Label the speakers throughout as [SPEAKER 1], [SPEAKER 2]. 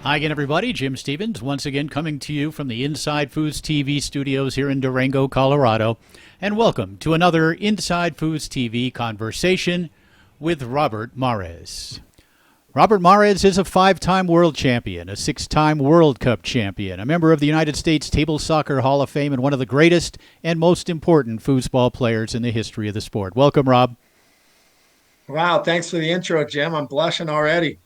[SPEAKER 1] Hi again, everybody. Jim Stevens, once again coming to you from the InsideFoosTV studios here in Durango, Colorado. And welcome to another InsideFoosTV conversation with Robert Mares. Robert Mares is a 5-time world champion, a 6-time World Cup champion, a member of the United States Table Soccer Hall of Fame, and one of the greatest and most important foosball players in the history of the sport. Welcome, Rob.
[SPEAKER 2] Wow, thanks for the intro, Jim. I'm blushing already.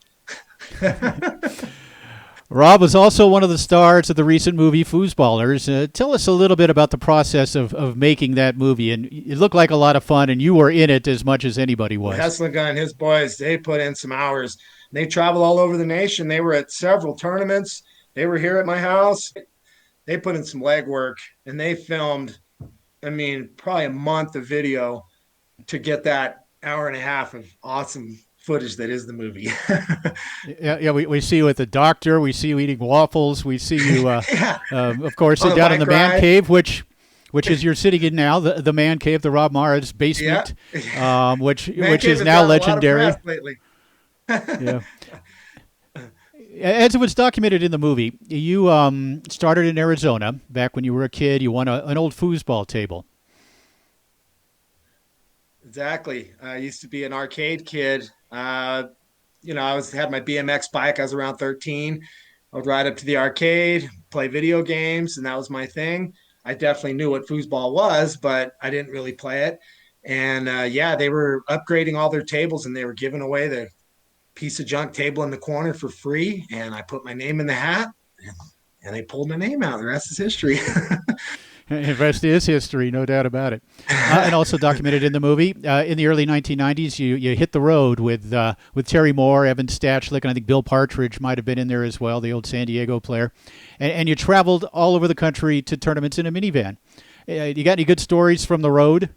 [SPEAKER 1] Rob was also one of the stars of the recent movie Foosballers. Tell us a little bit about the process of making that movie. And it looked like a lot of fun, and you were in it as much as anybody was.
[SPEAKER 2] Heslinga and his boys, they put in some hours. They traveled all over the nation. They were at several tournaments. They were here at my house. They put in some legwork and they filmed, probably a month of video to get that hour and a half of awesome footage that is the movie.
[SPEAKER 1] Yeah, we see you at the doctor. We see you eating waffles. We see you,
[SPEAKER 2] Yeah.
[SPEAKER 1] of course,
[SPEAKER 2] On a
[SPEAKER 1] down in the
[SPEAKER 2] bike
[SPEAKER 1] man
[SPEAKER 2] ride.
[SPEAKER 1] cave, which is you're sitting in now, the man cave, the Rob Mares
[SPEAKER 2] Yeah.
[SPEAKER 1] basement, which
[SPEAKER 2] Man Cave
[SPEAKER 1] is
[SPEAKER 2] has
[SPEAKER 1] now
[SPEAKER 2] gotten a lot of
[SPEAKER 1] legendary.
[SPEAKER 2] press lately.
[SPEAKER 1] Yeah. As it was documented in the movie, you started in Arizona back when you were a kid. You won an old foosball table.
[SPEAKER 2] Exactly. I used to be an arcade kid. I was had my BMX bike. I was around 13. I would ride up to the arcade, play video games, and that was my thing. I definitely knew what foosball was, but I didn't really play it. And yeah, they were upgrading all their tables, and they were giving away the piece of junk table in the corner for free. And I put my name in the hat, and they pulled my name out. The rest is history.
[SPEAKER 1] The rest is history, no doubt about it. And also documented in the movie, in the early 1990s, you hit the road with Terry Moore, Evan Stachlik, and I think Bill Partridge might have been in there as well, the old San Diego player. And you traveled all over the country to tournaments in a minivan. You got any good stories from the road?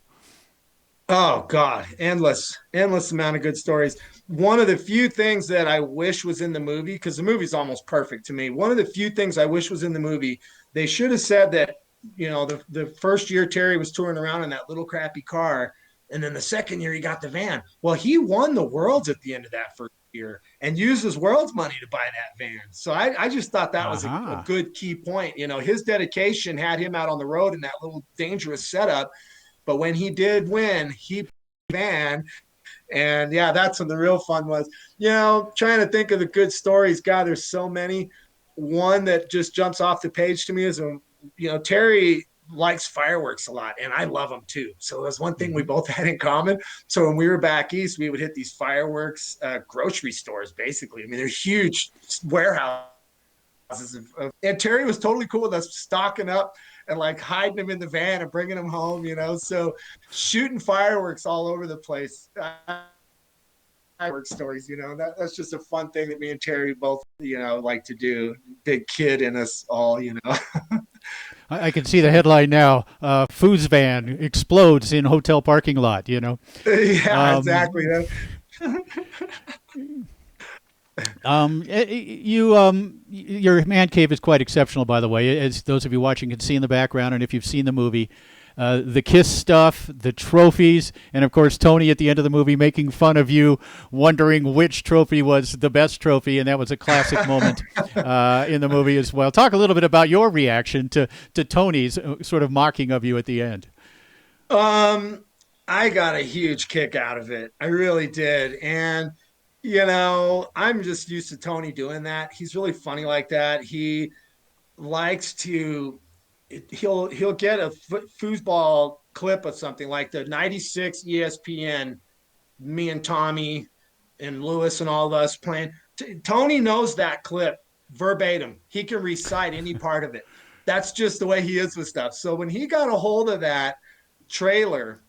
[SPEAKER 2] Oh God, endless amount of good stories. One of the few things that I wish was in the movie, because the movie's almost perfect to me. One of the few things I wish was in the movie, they should have said that, the first year Terry was touring around in that little crappy car, and then the second year he got the van. Well, he won the worlds at the end of that first year and used his world's money to buy that van. So I just thought that was a
[SPEAKER 1] Aha.
[SPEAKER 2] good key point. His dedication had him out on the road in that little dangerous setup, but when he did win, he van. And yeah, that's when the real fun was. Trying to think of the good stories. God, there's so many. One that just jumps off the page to me is when, Terry likes fireworks a lot, and I love them too. So there's one thing we
[SPEAKER 1] Mhm.
[SPEAKER 2] both had in common. So when we were back east, we would hit these fireworks grocery stores, basically. They're huge warehouses. And Terry was totally cool with us stocking up and like hiding them in the van and bringing them home. So shooting fireworks all over the place. Fireworks stories, that's just a fun thing that me and Terry both, like to do. Big kid in us all.
[SPEAKER 1] I can see the headline now. Foos van explodes in hotel parking lot.
[SPEAKER 2] Yeah, exactly.
[SPEAKER 1] Um, your man cave is quite exceptional, by the way, as those of you watching can see in the background, and if you've seen the movie, the kiss stuff, the trophies, and of course Tony at the end of the movie making fun of you, wondering which trophy was the best trophy, and that was a classic moment in the movie as well. Talk a little bit about your reaction to Tony's sort of mocking of you at the end.
[SPEAKER 2] um, I got a huge kick out of it. I really did. And I'm just used to Tony doing that. He's really funny like that. He likes to he'll get a foosball clip of something like the 96 ESPN, me and Tommy and Lewis and all of us playing. Tony knows that clip verbatim. He can recite any part of it. That's just the way he is with stuff. So when he got a hold of that trailer,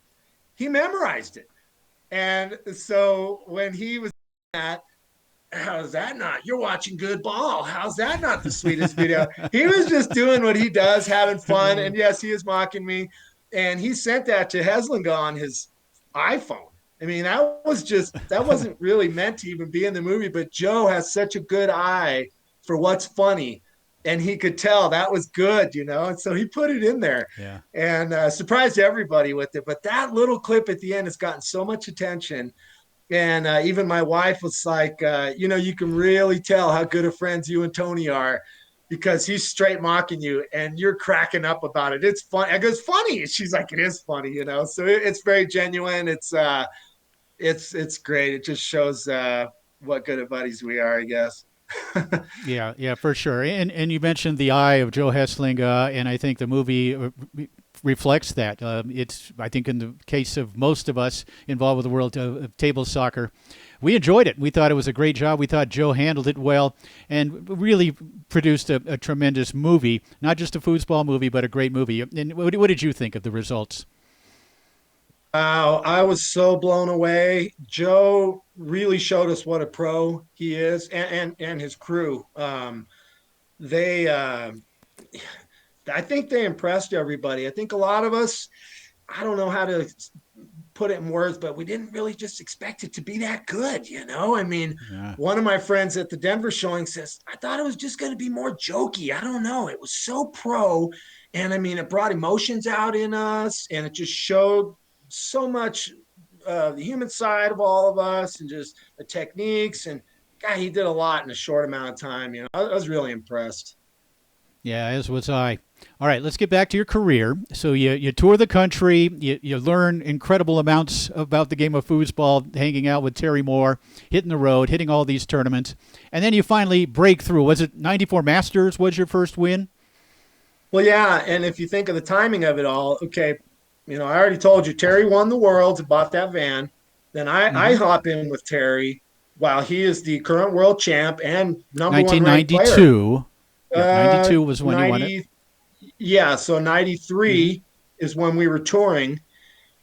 [SPEAKER 2] he memorized it. And so when he was at, how's that not? You're watching good ball. How's that not the sweetest video? He was just doing what he does, having fun. And yes, he is mocking me. And he sent that to Heslinga on his iPhone. That wasn't really meant to even be in the movie, but Joe has such a good eye for what's funny. And he could tell that was good. And so he put it in there
[SPEAKER 1] Yeah.
[SPEAKER 2] and surprised everybody with it. But that little clip at the end has gotten so much attention. And even my wife was like, you can really tell how good of friends you and Tony are because he's straight mocking you and you're cracking up about it. It's fun. I go, it's funny. She's like, it is funny. So it's very genuine. It's great. It just shows what good of buddies we are, I guess.
[SPEAKER 1] Yeah, yeah, for sure. And you mentioned the eye of Joe Hessling, and I think the movie reflects that. It's I think in the case of most of us involved with the world of table soccer, we enjoyed it. We thought it was a great job. We thought Joe handled it well, and really produced a tremendous movie. Not just a foosball movie, but a great movie. And what did you think of the results?
[SPEAKER 2] Wow, I was so blown away. Joe really showed us what a pro he is, and his crew. They I think they impressed everybody. I think a lot of us, I don't know how to put it in words, but we didn't really just expect it to be that good. I mean,
[SPEAKER 1] Yeah.
[SPEAKER 2] one of my friends at the Denver showing says, I thought it was just going to be more jokey. I don't know. It was so pro. And I mean, it brought emotions out in us and it just showed so much the human side of all of us and just the techniques. And God, he did a lot in a short amount of time. I was really impressed.
[SPEAKER 1] Yeah, as was I. All right, let's get back to your career. So you tour the country, you learn incredible amounts about the game of foosball, hanging out with Terry Moore, hitting the road, hitting all these tournaments, and then you finally break through. Was it 94 Masters was your first win?
[SPEAKER 2] Well, yeah. And if you think of the timing of it all, okay, I already told you Terry won the world and bought that van. Then I
[SPEAKER 1] Mm-hmm.
[SPEAKER 2] hop in with Terry while he is the current world champ and number one ranked player.
[SPEAKER 1] 1992. Yeah, 92 was when you won it.
[SPEAKER 2] 90, yeah. So
[SPEAKER 1] Mm-hmm.
[SPEAKER 2] 93 is when we were touring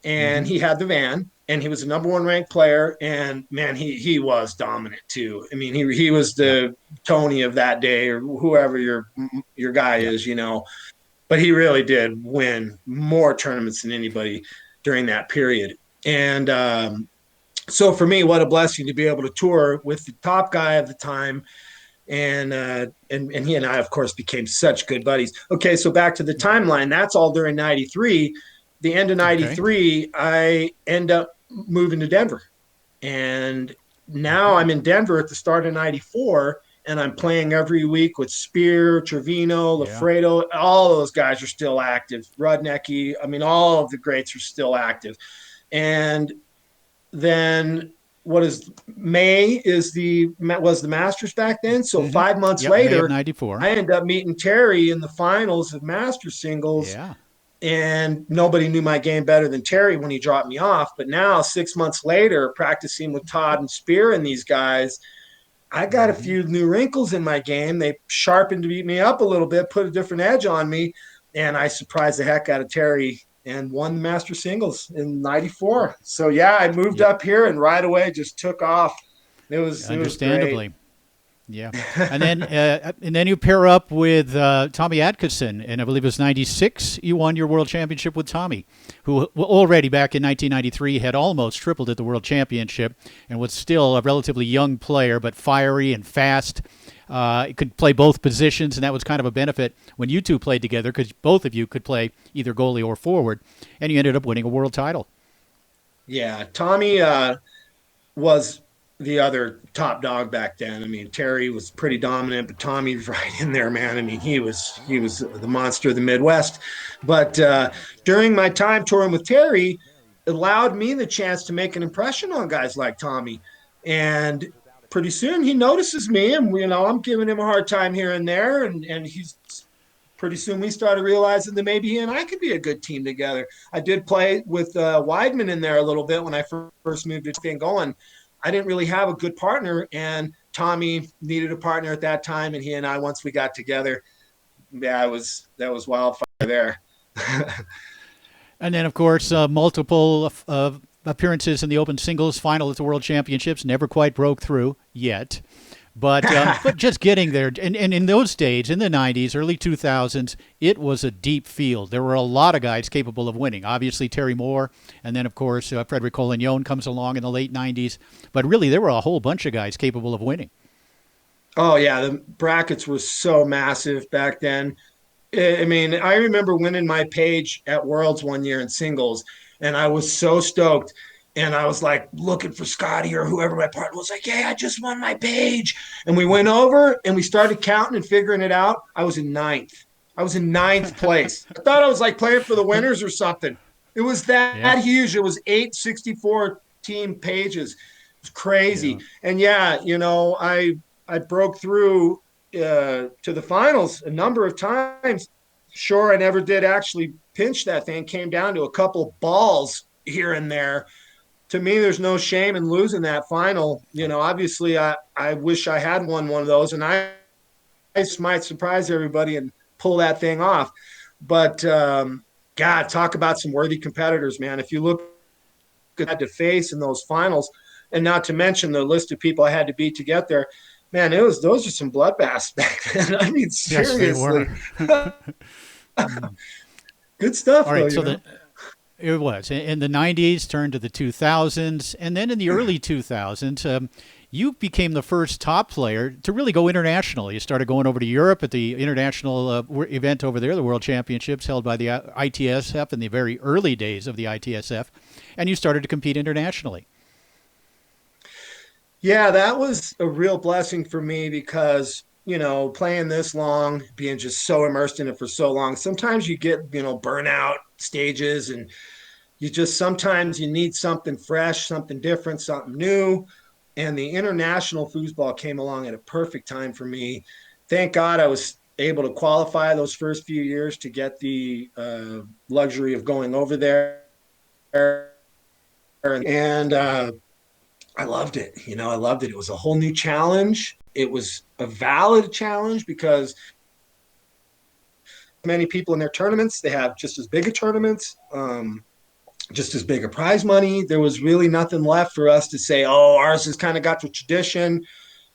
[SPEAKER 2] and
[SPEAKER 1] Mm-hmm.
[SPEAKER 2] he had the van and he was the number one ranked player. And man, he was dominant too. I mean, he was
[SPEAKER 1] Yep.
[SPEAKER 2] the Tony of that day or whoever your guy
[SPEAKER 1] Yep.
[SPEAKER 2] is. But he really did win more tournaments than anybody during that period. And so for me, what a blessing to be able to tour with the top guy of the time. And he and I, of course, became such good buddies. Okay, so back to the timeline. That's all during '93. The end of
[SPEAKER 1] Okay.
[SPEAKER 2] '93, I end up moving to Denver, and now
[SPEAKER 1] Mm-hmm.
[SPEAKER 2] I'm in Denver at the start of '94, and I'm playing every week with Spear, Trevino,
[SPEAKER 1] Yeah.
[SPEAKER 2] Lafredo. All those guys are still active. Rudnicki. I mean, all of the greats are still active. And then what is May is the was the Masters back then. So
[SPEAKER 1] Mm-hmm.
[SPEAKER 2] 5 months
[SPEAKER 1] Yep. May of
[SPEAKER 2] later,
[SPEAKER 1] '94.
[SPEAKER 2] I end up meeting Terry in the finals of Master Singles,
[SPEAKER 1] Yeah.
[SPEAKER 2] and nobody knew my game better than Terry when he dropped me off. But now, 6 months later, practicing with Todd and Spear and these guys, I got a
[SPEAKER 1] Mm-hmm.
[SPEAKER 2] few new wrinkles in my game. They sharpened to beat me up a little bit, put a different edge on me, and I surprised the heck out of Terry and won the Master Singles in '94. So yeah, I moved
[SPEAKER 1] Yep.
[SPEAKER 2] up here and right away just took off. It was great.
[SPEAKER 1] Understandably. Yeah, and then you pair up with Tommy Atkinson, and I believe it was '96. You won your world championship with Tommy, who already back in 1993 had almost tripled at the world championship, and was still a relatively young player, but fiery and fast. Could play both positions, and that was kind of a benefit when you two played together because both of you could play either goalie or forward, and you ended up winning a world title.
[SPEAKER 2] Yeah, Tommy was the other top dog back then. I mean, Terry was pretty dominant, but Tommy was right in there, man. I mean, he was the monster of the Midwest. But during my time touring with Terry, it allowed me the chance to make an impression on guys like Tommy. And pretty soon he notices me, and I'm giving him a hard time here and there, and he's pretty soon we started realizing that maybe he and I could be a good team together. I did play with Weidman in there a little bit when I first moved to thing going. I didn't really have a good partner, and Tommy needed a partner at that time, and he and I, once we got together, yeah, that was wildfire there.
[SPEAKER 1] And then, of course, multiple appearances in the open singles final at the World Championships. Never quite broke through yet. But just getting there, and in those days, in the '90s, early 2000s, it was a deep field. There were a lot of guys capable of winning. Obviously, Terry Moore, and then of course Frederick Collignon comes along in the late '90s. But really, there were a whole bunch of guys capable of winning.
[SPEAKER 2] Oh yeah, the brackets were so massive back then. I mean, I remember winning my page at Worlds one year in singles, and I was so stoked. And I was like looking for Scotty or whoever my partner was like, "Hey, I just won my page." And we went over and we started counting and figuring it out. I was in ninth. I was in ninth place. I thought I was like playing for the winners or something. It was
[SPEAKER 1] Yeah.
[SPEAKER 2] that huge. It was 864 team pages. It was
[SPEAKER 1] Yeah.
[SPEAKER 2] crazy. And yeah, I broke through to the finals a number of times. Sure, I never did actually pinch that thing. Came down to a couple balls here and there. To me, there's no shame in losing that final. Obviously, I wish I had won one of those, and I might surprise everybody and pull that thing off. But God, talk about some worthy competitors, man. If you look at to face in those finals, and not to mention the list of people I had to beat to get there, man, those are some bloodbaths back then. I mean,
[SPEAKER 1] Yes, they
[SPEAKER 2] seriously,
[SPEAKER 1] were.
[SPEAKER 2] good stuff
[SPEAKER 1] All
[SPEAKER 2] though.
[SPEAKER 1] right. So it was in the 90s, turned to the 2000s, and then in the early 2000s, you became the first top player to really go international. You started going over to Europe at the international event over there, the World Championships held by the ITSF in the very early days of the ITSF, and you started to compete internationally.
[SPEAKER 2] Yeah, that was a real blessing for me because, playing this long, being just so immersed in it for so long, sometimes you get, burnout stages and sometimes you need something fresh, something different, something new. And the international foosball came along at a perfect time for me. Thank God I was able to qualify those first few years to get the luxury of going over there. And I loved it. I loved it. It was a whole new challenge. It was a valid challenge because many people in their tournaments, they have just as big a tournaments, just as big a prize money. There was really nothing left for us to say, oh, ours has kind of got the tradition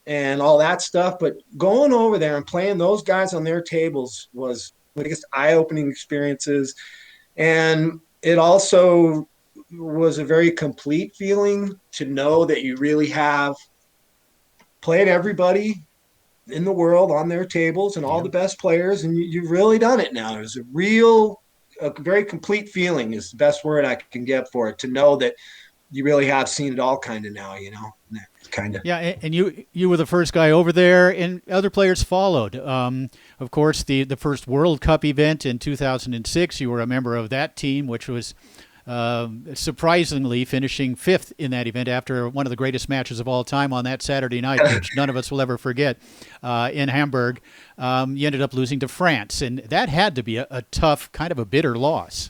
[SPEAKER 2] and all that stuff. But going over there and playing those guys on their tables was the biggest eye-opening experiences. And it also was a very complete feeling to know that you really have played everybody in the world on their tables and all
[SPEAKER 1] Yeah.
[SPEAKER 2] the best players, and you've really done it now. There's a very complete feeling is the best word I can get for it, to know that you really have seen it all kind of now, kind of.
[SPEAKER 1] Yeah, and you were the first guy over there, and other players followed. Of course, the first World Cup event in 2006, you were a member of that team, which was surprisingly finishing fifth in that event after one of the greatest matches of all time on that Saturday night, which none of us will ever forget, in Hamburg. You ended up losing to France, and that had to be a tough, kind of a bitter loss.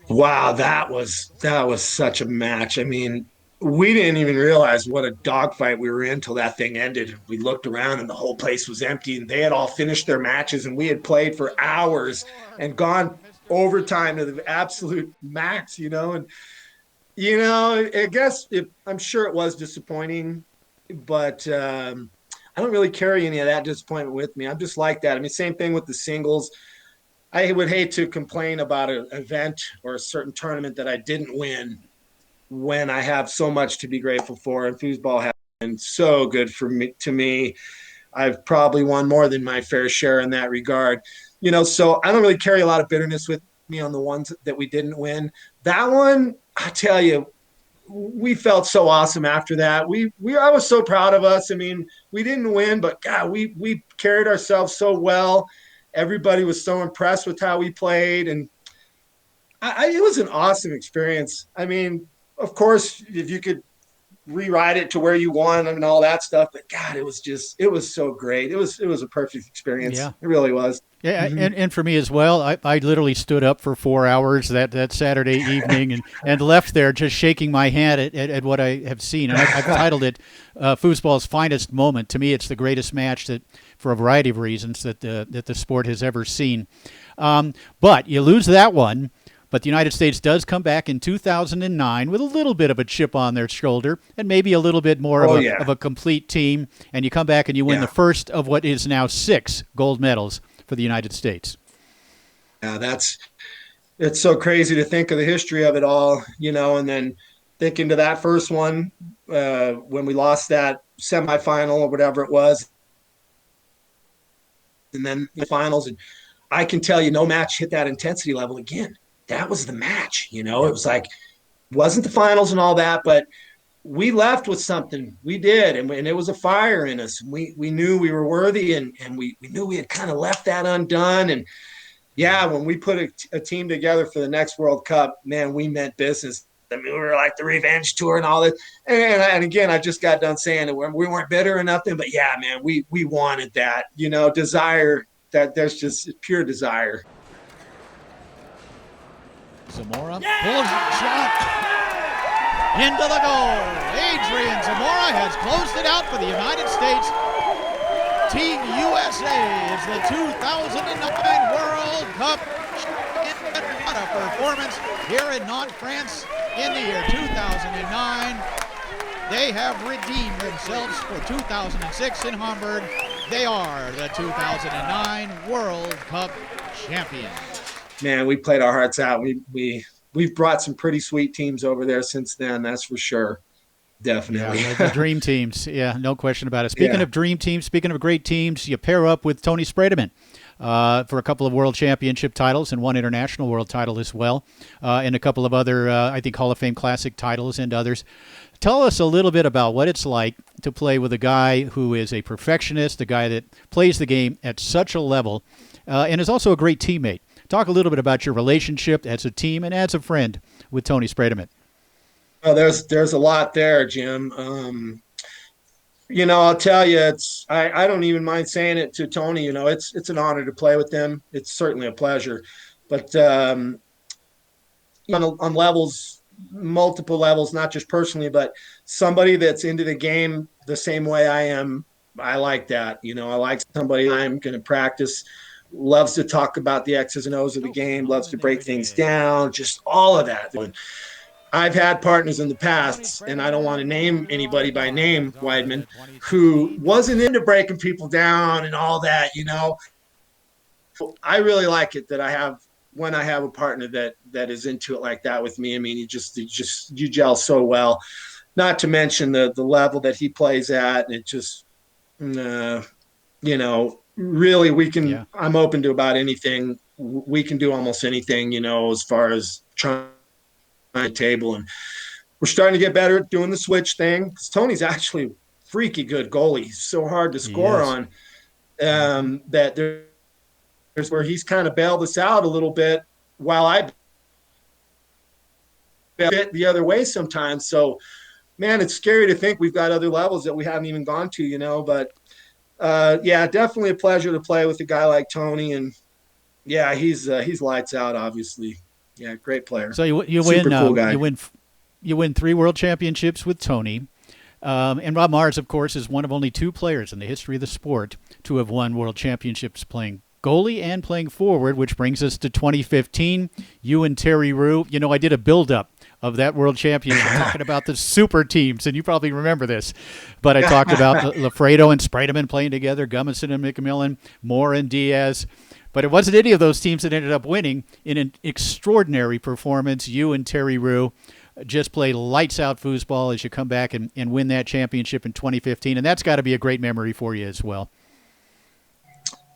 [SPEAKER 2] Wow, that was such a match. I mean, we didn't even realize what a dogfight we were in until that thing ended. We looked around and the whole place was empty, and they had all finished their matches, and we had played for hours and gone overtime to the absolute max, And I guess I'm sure it was disappointing, but I don't really carry any of that disappointment with me. I'm just like that. I mean, same thing with the singles. I would hate to complain about an event or a certain tournament that I didn't win when I have so much to be grateful for. And foosball has been so good for me. To me, I've probably won more than my fair share in that regard. So I don't really carry a lot of bitterness with me on the ones that we didn't win. That one, I tell you, we felt so awesome after that. I was so proud of us. I mean, we didn't win, but God, we carried ourselves so well. Everybody was so impressed with how we played, and it was an awesome experience. I mean, of course, if you could rewrite it to where you won and all that stuff, but God, it was so great. It was a perfect experience.
[SPEAKER 1] Yeah.
[SPEAKER 2] It really was.
[SPEAKER 1] Yeah,
[SPEAKER 2] Mm-hmm.
[SPEAKER 1] and for me as well, I literally stood up for 4 hours that Saturday evening and left there just shaking my head at what I have seen. And I've titled it "Foosball's Finest Moment." To me, it's the greatest match that, for a variety of reasons, that the sport has ever seen. But you lose that one. But the United States does come back in 2009 with a little bit of a chip on their shoulder and maybe a little bit more
[SPEAKER 2] Oh
[SPEAKER 1] of
[SPEAKER 2] yeah,
[SPEAKER 1] a complete team. And you come back and you win the
[SPEAKER 2] yeah,
[SPEAKER 1] first of what is now 6 gold medals for the United States.
[SPEAKER 2] yeah. It's so crazy to think of the history of it all, and then thinking to that first one when we lost that semifinal or whatever it was, and then the finals. And I can tell you, no match hit that intensity level again. That was the match. It
[SPEAKER 1] Yeah.
[SPEAKER 2] was like Wasn't the finals and all that, but we left with something. We did, and it was a fire in us. We knew we were worthy, and we knew we had kind of left that undone. And yeah, when we put a team together for the next World Cup, man, we meant business. I mean, we were like the revenge tour and all that. And again, I just got done saying that we weren't bitter or nothing, but yeah, man, we wanted that, desire. That there's just pure desire.
[SPEAKER 1] Zamora pulls shot into the goal. Adrian Zamora has closed it out for the United States. Team USA is the 2009 World Cup champion. What a performance here in Nantes, France in the year 2009. They have redeemed themselves for 2006 in Hamburg. They are the 2009 World Cup champions.
[SPEAKER 2] Man, we played our hearts out. We've brought some pretty sweet teams over there since then. That's for sure. Definitely.
[SPEAKER 1] Yeah, the dream teams. Yeah, no question about it. Speaking of dream teams, speaking of great teams, you pair up with Tony Spredeman for a couple of world championship titles and one international world title as well, and a couple of other, I think, Hall of Fame Classic titles and others. Tell us a little bit about what it's like to play with a guy who is a perfectionist, a guy that plays the game at such a level, and is also a great teammate. Talk a little bit about your relationship as a team and as a friend with Tony Spredeman.
[SPEAKER 2] Oh, there's a lot there, Jim. I'll tell you, I don't even mind saying it to Tony. It's an honor to play with him. It's certainly a pleasure, but on levels, multiple levels, not just personally, but somebody that's into the game the same way I am. I like that. I like somebody I'm going to practice. Loves to talk about the X's and O's of the game, loves to break things down, just all of that. I've had partners in the past, and I don't want to name anybody by name, Weidman, who wasn't into breaking people down and all that, I really like it that I have a partner that is into it like that with me. I mean, you gel so well, not to mention the level that he plays at. And it just, really I'm open to about anything. We can do almost anything, as far as trying to table. And we're starting to get better at doing the switch thing, because Tony's actually a freaky good goalie. He's so hard to score on, that there's where he's kind of bailed us out a little bit while I bit the other way sometimes. So, man, it's scary to think we've got other levels that we haven't even gone to, but definitely a pleasure to play with a guy like Tony. And yeah, he's lights out, obviously. Yeah, great player.
[SPEAKER 1] So you
[SPEAKER 2] Super
[SPEAKER 1] win,
[SPEAKER 2] cool guy.
[SPEAKER 1] you win 3 world championships with Tony. And Rob Mars, of course, is one of only 2 players in the history of the sport to have won world championships playing goalie and playing forward, which brings us to 2015. You and Terry Rue. I did a build-up of that world championship talking about the super teams, and you probably remember this. But I talked about Lafredo and Spredeman playing together, Gummison and McMillan, Moore and Diaz. But it wasn't any of those teams that ended up winning. In an extraordinary performance, you and Terry Rue just played lights-out foosball as you come back and win that championship in 2015, and that's got to be a great memory for you as well.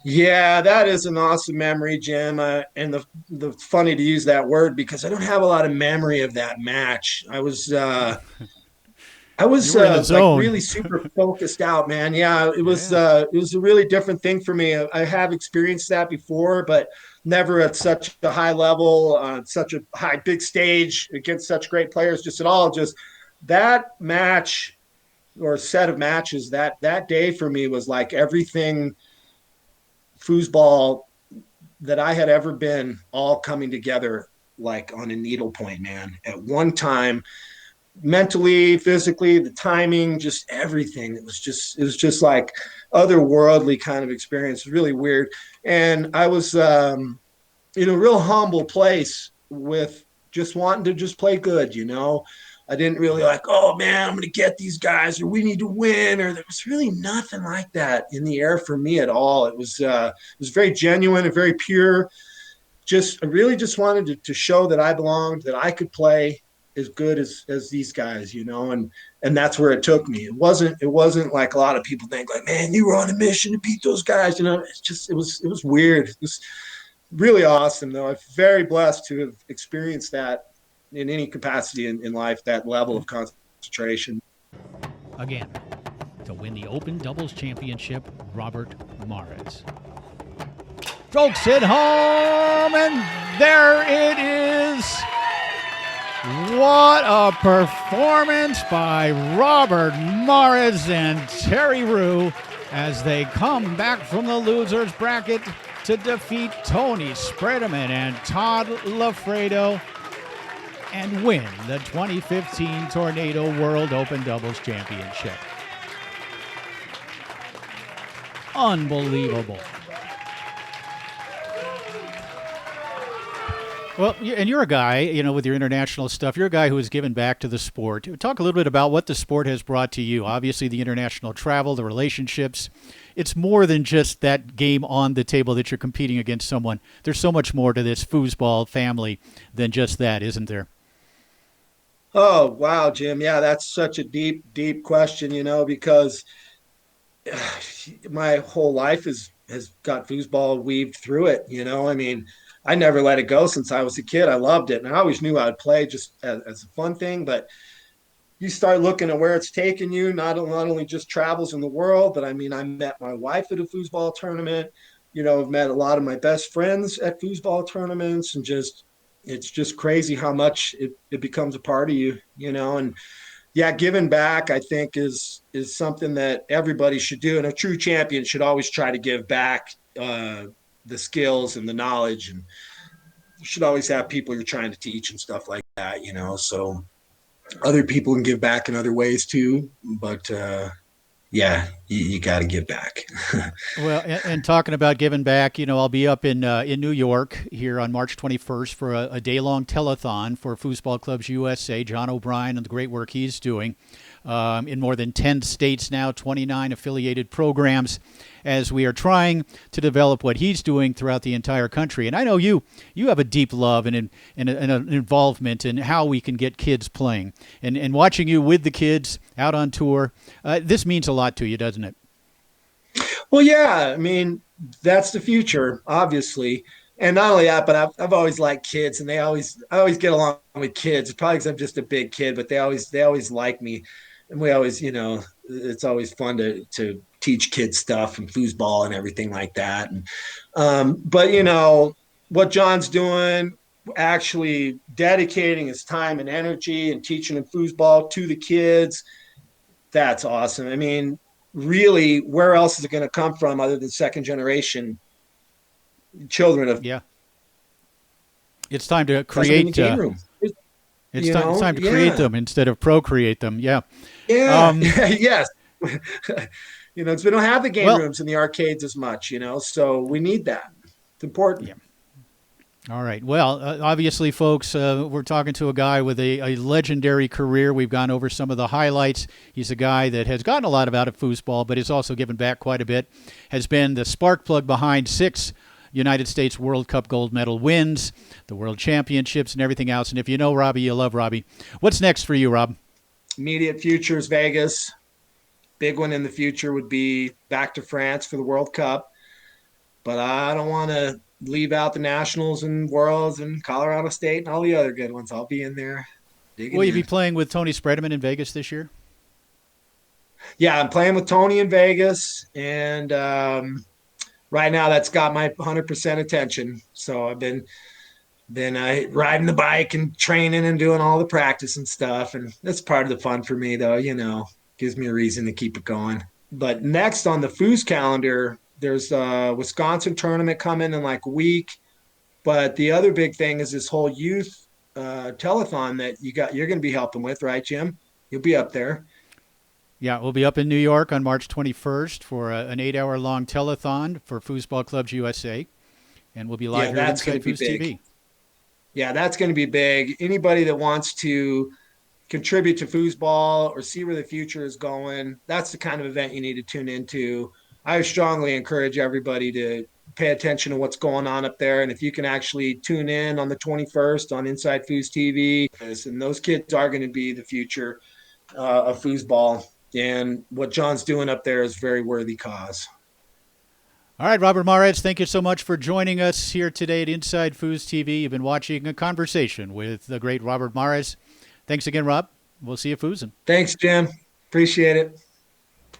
[SPEAKER 2] Yeah, that is an awesome memory, Jim. And the funny to use that word, because I don't have a lot of memory of that match. I was like really super focused out, man. Yeah, it was a really different thing for me. I have experienced that before, but never at such a high level, on such a big stage against such great players. Just at all, just that match or set of matches that day for me was like everything foosball that I had ever been, all coming together like on a needlepoint, man, at one time, mentally, physically, the timing, just everything. It was just like otherworldly kind of experience. Really weird. And I was in a real humble place with just wanting to just play good, I didn't really like, oh man, I'm going to get these guys, or we need to win, or there was really nothing like that in the air for me at all. It was very genuine and very pure. I really just wanted to show that I belonged, that I could play as good as these guys, and that's where it took me. It wasn't like a lot of people think like, man, you were on a mission to beat those guys. It was weird. It was really awesome though. I'm very blessed to have experienced that in any capacity in life, that level of concentration.
[SPEAKER 1] Again, to win the Open Doubles Championship, Robert Maritz. Strokes it home, and there it is. What a performance by Robert Maritz and Terry Rue as they come back from the losers bracket to defeat Tony Spredeman and Todd Lafredo and win the 2015 Tornado World Open Doubles Championship. Unbelievable. Well, and you're a guy, with your international stuff, you're a guy who has given back to the sport. Talk a little bit about what the sport has brought to you. Obviously, the international travel, the relationships. It's more than just that game on the table that you're competing against someone. There's so much more to this foosball family than just that, isn't there?
[SPEAKER 2] Oh, wow, Jim. Yeah, that's such a deep, deep question, because my whole life has got foosball weaved through it. I mean, I never let it go since I was a kid. I loved it, and I always knew I would play just as a fun thing. But you start looking at where it's taken you, not only just travels in the world, but I mean, I met my wife at a foosball tournament. I've met a lot of my best friends at foosball tournaments, and it's just crazy how much it becomes a part of you, and yeah, giving back, I think, is something that everybody should do, and a true champion should always try to give back the skills and the knowledge, and you should always have people you're trying to teach and stuff like that, so other people can give back in other ways too, but yeah, you got to give back.
[SPEAKER 1] Well, and talking about giving back, I'll be up in New York here on March 21st for a day-long telethon for Foosball Clubs USA. John O'Brien and the great work he's doing in more than 10 states now, 29 affiliated programs, as we are trying to develop what he's doing throughout the entire country. And I know you have a deep love and an involvement in how we can get kids playing. And watching you with the kids out on tour, this means a lot to you, doesn't it?
[SPEAKER 2] Well, yeah, I mean, that's the future, obviously. And not only that, but I've always liked kids, and I always get along with kids. Probably because I'm just a big kid, but they always like me, and we always, it's always fun to teach kids stuff and foosball and everything like that. And but what John's doing, actually dedicating his time and energy and teaching them foosball to the kids, that's awesome. I mean, really, where else is it going to come from other than second generation children of?
[SPEAKER 1] Yeah, it's time to create. It's time to create them instead of procreate them. Yeah.
[SPEAKER 2] Yeah. Yes. Because we don't have the game rooms in the arcades as much. So we need that. It's important.
[SPEAKER 1] Yeah. All right. Well, obviously, folks, we're talking to a guy with a legendary career. We've gone over some of the highlights. He's a guy that has gotten a lot out of foosball, but has also given back quite a bit. Has been the spark plug behind 6 United States World Cup gold medal wins, the World Championships, and everything else. And if you know Robbie, you love Robbie. What's next for you, Rob?
[SPEAKER 2] Immediate future is Vegas. Big one in the future would be back to France for the World Cup. But I don't want to leave out the Nationals and Worlds and Colorado State and all the other good ones. I'll be in there.
[SPEAKER 1] Will you be playing with Tony Spredeman in Vegas this year?
[SPEAKER 2] Yeah, I'm playing with Tony in Vegas, and right now that's got my 100% attention. So I've been riding the bike and training and doing all the practice and stuff, and that's part of the fun for me, though. Gives me a reason to keep it going. But next on the Foos calendar, there's a Wisconsin tournament coming in like a week. But the other big thing is this whole youth telethon that you're going to be helping with, right, Jim? You'll be up there.
[SPEAKER 1] Yeah, we'll be up in New York on March 21st for an 8-hour-long telethon for Foosball Clubs USA, and we'll be live here on InsideFoosTV.
[SPEAKER 2] Yeah, that's going to be big. Anybody that wants to contribute to foosball or see where the future is going, that's the kind of event you need to tune into. I strongly encourage everybody to pay attention to what's going on up there. And if you can actually tune in on the 21st on InsideFoosTV, and those kids are going to be the future of foosball. And what John's doing up there is a very worthy cause.
[SPEAKER 1] All right, Robert Mares, thank you so much for joining us here today at Inside Foos TV. You've been watching a conversation with the great Robert Mares. Thanks again, Rob. We'll see you foosing.
[SPEAKER 2] Thanks, Jim. Appreciate it.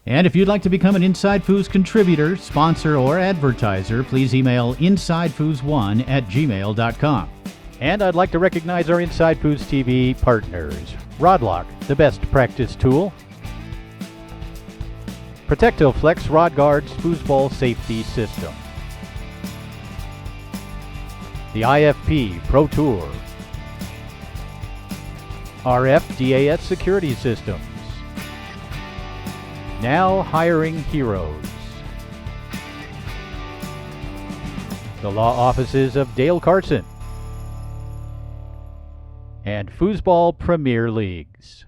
[SPEAKER 1] And if you'd like to become an Inside Foos contributor, sponsor, or advertiser, please email InsideFoos1@gmail.com. And I'd like to recognize our Inside Foos TV partners. Rodlock, the best practice tool. Protectoflex Rod Guards foosball safety system. The IFP Pro Tour. RF DAS security systems. Now hiring heroes. The law offices of Dale Carson. And Foosball Premier Leagues.